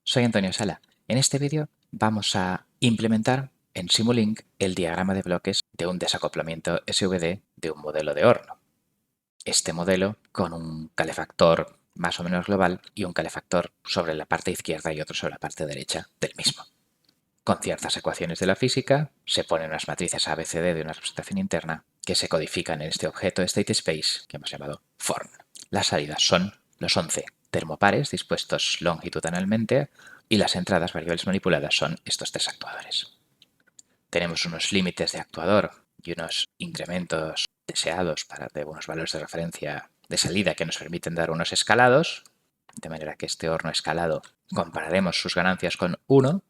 Soy Antonio Sala. En este vídeo vamos a implementar en Simulink el diagrama de bloques de un desacoplamiento SVD de un modelo de horno. Este modelo con un calefactor más o menos global y un calefactor sobre la parte izquierda y otro sobre la parte derecha del mismo. Con ciertas ecuaciones de la física se ponen unas matrices ABCD de una representación interna que se codifican en este objeto state space que hemos llamado form. Las salidas son los 11 termopares dispuestos longitudinalmente y las entradas variables manipuladas son estos tres actuadores. Tenemos unos límites de actuador y unos incrementos deseados de unos valores de referencia de salida que nos permiten dar unos escalados, de manera que este horno escalado compararemos sus ganancias con 1,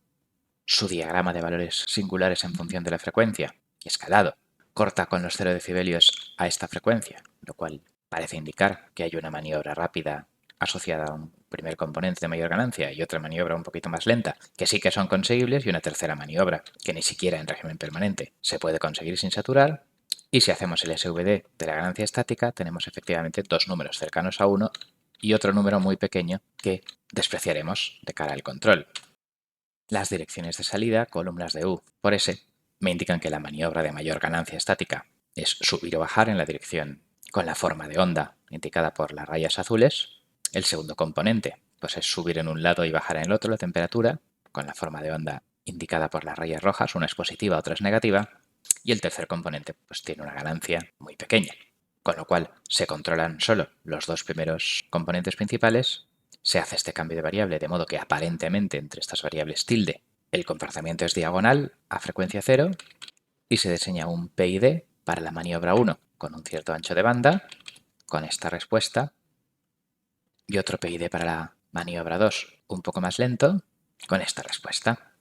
su diagrama de valores singulares en función de la frecuencia y escalado corta con los 0 decibelios a esta frecuencia, lo cual parece indicar que hay una maniobra rápida asociada a un primer componente de mayor ganancia y otra maniobra un poquito más lenta, que sí que son conseguibles, y una tercera maniobra, que ni siquiera en régimen permanente se puede conseguir sin saturar. Y si hacemos el SVD de la ganancia estática, tenemos efectivamente dos números cercanos a 1 y otro número muy pequeño que despreciaremos de cara al control. Las direcciones de salida, columnas de U por S, me indican que la maniobra de mayor ganancia estática es subir o bajar en la dirección con la forma de onda indicada por las rayas azules. El segundo componente pues es subir en un lado y bajar en el otro la temperatura con la forma de onda indicada por las rayas rojas, una es positiva, otra es negativa. Y el tercer componente pues tiene una ganancia muy pequeña, con lo cual se controlan solo los dos primeros componentes principales. Se hace este cambio de variable de modo que aparentemente entre estas variables tilde el comportamiento es diagonal a frecuencia 0 y se diseña un PID para la maniobra 1 con un cierto ancho de banda con esta respuesta y otro PID para la maniobra 2 un poco más lento con esta respuesta.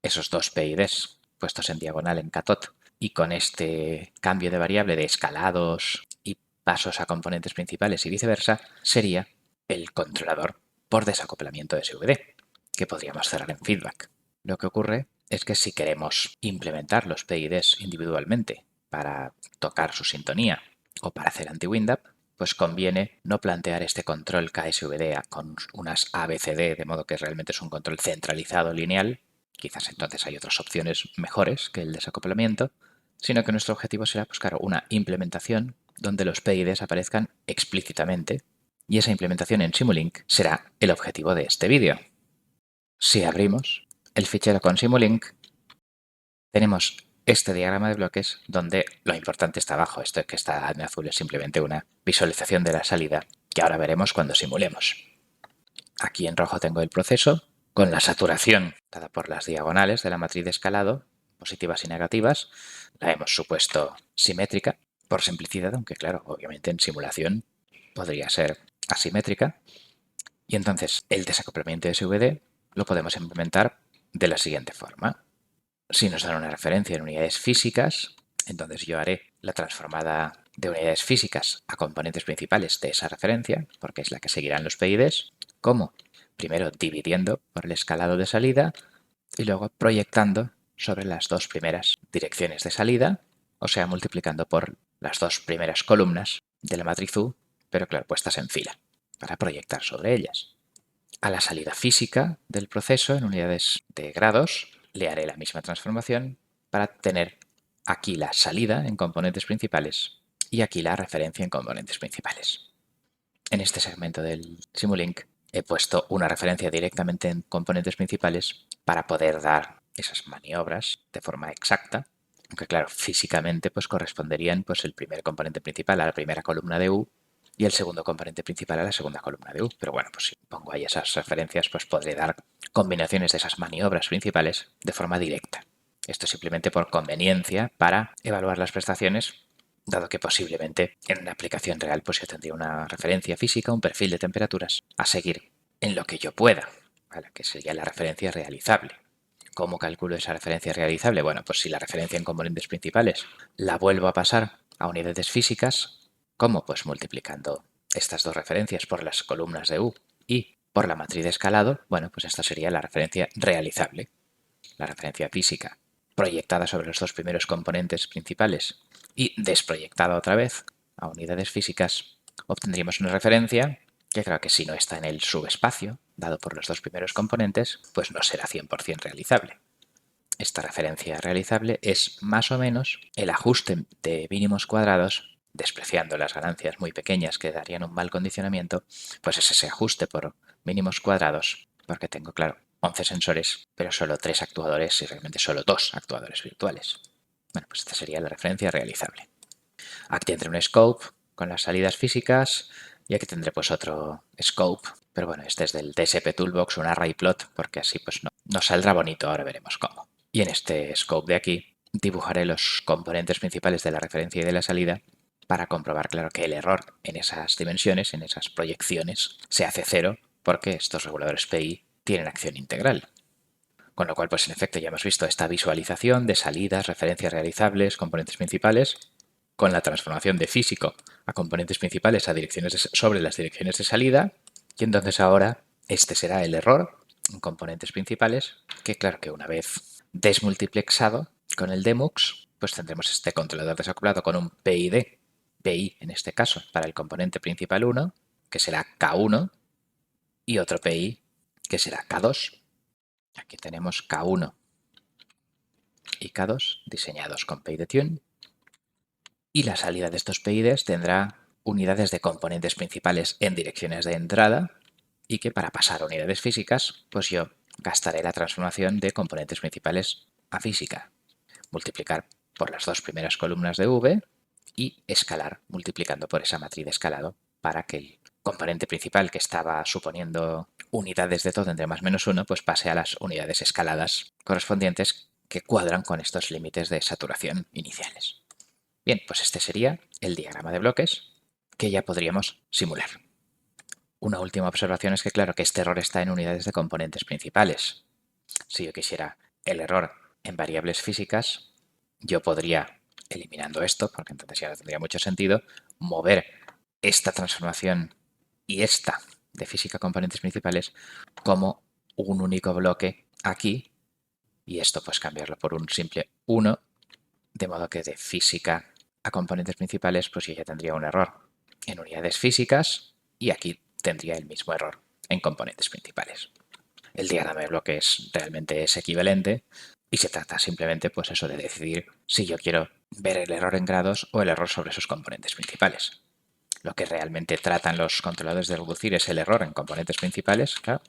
Esos dos PIDs puestos en diagonal en catot y con este cambio de variable de escalados y pasos a componentes principales y viceversa sería el controlador por desacoplamiento de SVD, que podríamos cerrar en feedback. Lo que ocurre es que si queremos implementar los PIDs individualmente para tocar su sintonía o para hacer anti-windup, pues conviene no plantear este control KSVD con unas ABCD, de modo que realmente es un control centralizado lineal. Quizás entonces hay otras opciones mejores que el desacoplamiento, sino que nuestro objetivo será buscar una implementación donde los PIDs aparezcan explícitamente, y esa implementación en Simulink será el objetivo de este vídeo. Si abrimos el fichero con Simulink, tenemos este diagrama de bloques donde lo importante está abajo. Esto que está en azul es simplemente una visualización de la salida que ahora veremos cuando simulemos. Aquí en rojo tengo el proceso con la saturación dada por las diagonales de la matriz de escalado, positivas y negativas. La hemos supuesto simétrica por simplicidad, aunque claro, obviamente en simulación podría ser asimétrica. Y entonces el desacoplamiento de SVD lo podemos implementar de la siguiente forma. Si nos dan una referencia en unidades físicas, entonces yo haré la transformada de unidades físicas a componentes principales de esa referencia, porque es la que seguirán los PIDs. ¿Cómo? Primero dividiendo por el escalado de salida y luego proyectando sobre las dos primeras direcciones de salida, o sea, multiplicando por las dos primeras columnas de la matriz U, pero claro, puestas en fila, para proyectar sobre ellas. A la salida física del proceso en unidades de grados le haré la misma transformación para tener aquí la salida en componentes principales y aquí la referencia en componentes principales. En este segmento del Simulink he puesto una referencia directamente en componentes principales para poder dar esas maniobras de forma exacta, aunque claro, físicamente pues corresponderían pues el primer componente principal a la primera columna de U y el segundo componente principal a la segunda columna de U. Pero bueno, pues si pongo ahí esas referencias, pues podré dar combinaciones de esas maniobras principales de forma directa. Esto simplemente por conveniencia para evaluar las prestaciones, dado que posiblemente en una aplicación real pues yo tendría una referencia física, un perfil de temperaturas a seguir en lo que yo pueda, ¿vale? Que sería la referencia realizable. ¿Cómo calculo esa referencia realizable? Bueno, pues si la referencia en componentes principales la vuelvo a pasar a unidades físicas, ¿cómo? Pues multiplicando estas dos referencias por las columnas de U y por la matriz de escalado, bueno, pues esta sería la referencia realizable, la referencia física proyectada sobre los dos primeros componentes principales y desproyectada otra vez a unidades físicas, obtendríamos una referencia que claro que si no está en el subespacio, dado por los dos primeros componentes, pues no será 100% realizable. Esta referencia realizable es más o menos el ajuste de mínimos cuadrados, despreciando las ganancias muy pequeñas que darían un mal condicionamiento, pues es ese ajuste por mínimos cuadrados, porque tengo, claro, 11 sensores, pero solo 3 actuadores y realmente solo 2 actuadores virtuales. Bueno, pues esta sería la referencia realizable. Aquí tendré un scope con las salidas físicas y aquí tendré pues otro scope, pero bueno, este es del DSP Toolbox, un array plot, porque así pues no saldrá bonito, ahora veremos cómo. Y en este scope de aquí dibujaré los componentes principales de la referencia y de la salida para comprobar, claro, que el error en esas dimensiones, en esas proyecciones, se hace cero porque estos reguladores PI tienen acción integral. Con lo cual, pues en efecto ya hemos visto esta visualización de salidas, referencias realizables, componentes principales, con la transformación de físico a componentes principales a direcciones sobre las direcciones de salida, y entonces ahora este será el error en componentes principales, que claro que una vez desmultiplexado con el demux, pues tendremos este controlador desacoplado con un PID, PI en este caso, para el componente principal 1, que será K1, y otro PI, que será K2. Aquí tenemos K1 y K2 diseñados con PIDTune, y la salida de estos PIDs tendrá unidades de componentes principales en direcciones de entrada y que para pasar a unidades físicas, pues yo gastaré la transformación de componentes principales a física, multiplicar por las dos primeras columnas de V y escalar multiplicando por esa matriz de escalado para que el componente principal que estaba suponiendo unidades de todo entre más menos 1, pues pase a las unidades escaladas correspondientes que cuadran con estos límites de saturación iniciales. Bien, pues este sería el diagrama de bloques que ya podríamos simular. Una última observación es que claro que este error está en unidades de componentes principales. Si yo quisiera el error en variables físicas, yo podría, eliminando esto, porque entonces ya no tendría mucho sentido, mover esta transformación y esta de física componentes principales como un único bloque aquí y esto pues cambiarlo por un simple 1, de modo que de física a componentes principales pues yo ya tendría un error en unidades físicas y aquí tendría el mismo error en componentes principales. El diagrama de bloques realmente es equivalente y se trata simplemente pues eso de decidir si yo quiero ver el error en grados o el error sobre sus componentes principales. Lo que realmente tratan los controladores de reducir es el error en componentes principales, claro,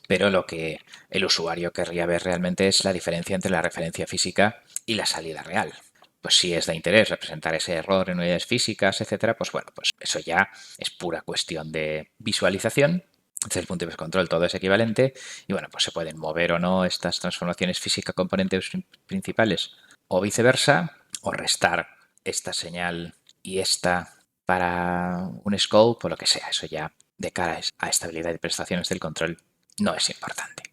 pero lo que el usuario querría ver realmente es la diferencia entre la referencia física y la salida real. Pues si es de interés representar ese error en unidades físicas, etcétera, pues bueno, pues eso ya es pura cuestión de visualización. Desde el punto de vista de control todo es equivalente y bueno, pues se pueden mover o no estas transformaciones física componentes principales o viceversa, o restar esta señal y esta para un scope o lo que sea. Eso ya de cara a estabilidad y prestaciones del control no es importante.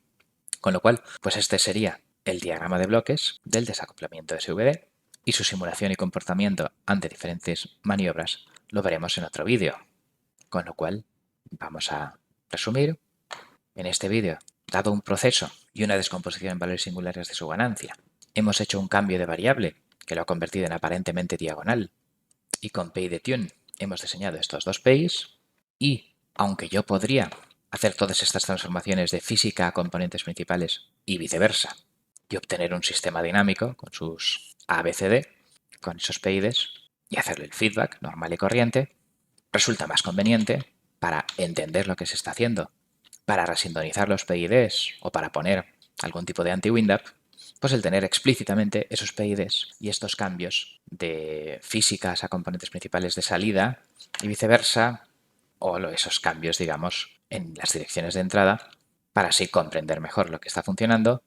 Con lo cual, pues este sería el diagrama de bloques del desacoplamiento de SVD y su simulación y comportamiento ante diferentes maniobras lo veremos en otro vídeo. Con lo cual, vamos a resumir. En este vídeo, dado un proceso y una descomposición en valores singulares de su ganancia, hemos hecho un cambio de variable que lo ha convertido en aparentemente diagonal y con PIDTune hemos diseñado estos dos PIs y, aunque yo podría hacer todas estas transformaciones de física a componentes principales y viceversa y obtener un sistema dinámico con sus ABCD, con esos PIDs y hacerle el feedback normal y corriente, resulta más conveniente para entender lo que se está haciendo, para resintonizar los PIDs o para poner algún tipo de anti-windup, pues el tener explícitamente esos PIDs y estos cambios de físicas a componentes principales de salida y viceversa, o esos cambios, digamos, en las direcciones de entrada, para así comprender mejor lo que está funcionando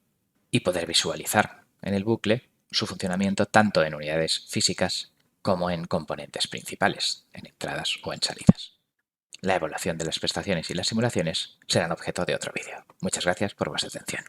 y poder visualizar en el bucle su funcionamiento tanto en unidades físicas como en componentes principales, en entradas o en salidas. La evaluación de las prestaciones y las simulaciones serán objeto de otro vídeo. Muchas gracias por vuestra atención.